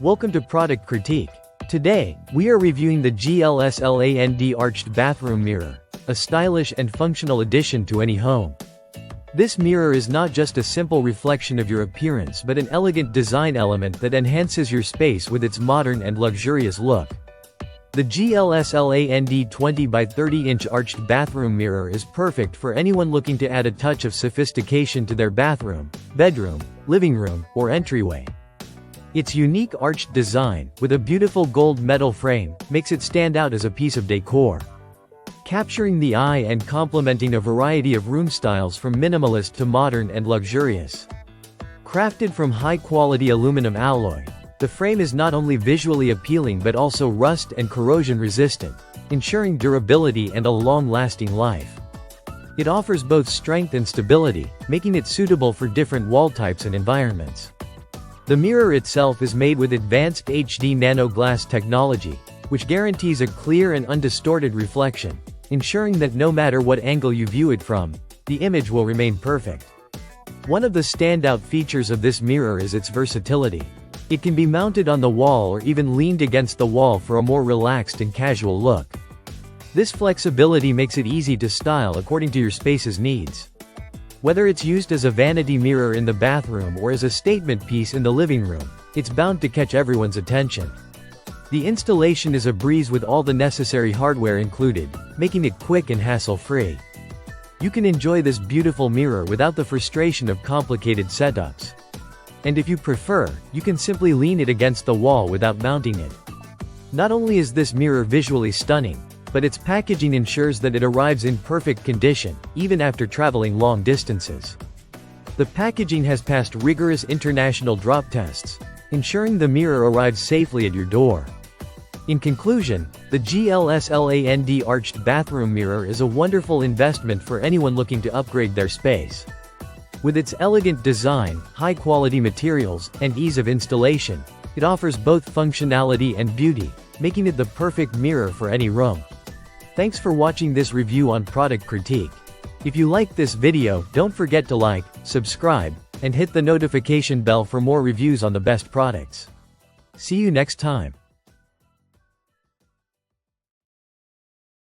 Welcome to Product Critique. Today, we are reviewing the Glsland Arched Bathroom Mirror, a stylish and functional addition to any home. This mirror is not just a simple reflection of your appearance but an elegant design element that enhances your space with its modern and luxurious look. The Glsland 20 by 30 inch arched bathroom mirror is perfect for anyone looking to add a touch of sophistication to their bathroom, bedroom, living room, or entryway. Its unique arched design, with a beautiful gold metal frame, makes it stand out as a piece of decor. Capturing the eye and complementing a variety of room styles from minimalist to modern and luxurious. Crafted from high-quality aluminum alloy, the frame is not only visually appealing but also rust and corrosion resistant, ensuring durability and a long-lasting life. It offers both strength and stability, making it suitable for different wall types and environments. The mirror itself is made with advanced HD nano glass technology, which guarantees a clear and undistorted reflection, ensuring that no matter what angle you view it from, the image will remain perfect. One of the standout features of this mirror is its versatility. It can be mounted on the wall or even leaned against the wall for a more relaxed and casual look. This flexibility makes it easy to style according to your space's needs. Whether it's used as a vanity mirror in the bathroom or as a statement piece in the living room, it's bound to catch everyone's attention. The installation is a breeze with all the necessary hardware included, making it quick and hassle-free. You can enjoy this beautiful mirror without the frustration of complicated setups. And if you prefer, you can simply lean it against the wall without mounting it. Not only is this mirror visually stunning, but its packaging ensures that it arrives in perfect condition, even after traveling long distances. The packaging has passed rigorous international drop tests, ensuring the mirror arrives safely at your door. In conclusion, the Glsland Arched Bathroom Mirror is a wonderful investment for anyone looking to upgrade their space. With its elegant design, high-quality materials, and ease of installation, it offers both functionality and beauty, making it the perfect mirror for any room. Thanks for watching this review on Product Critique. If you liked this video, don't forget to like, subscribe, and hit the notification bell for more reviews on the best products. See you next time.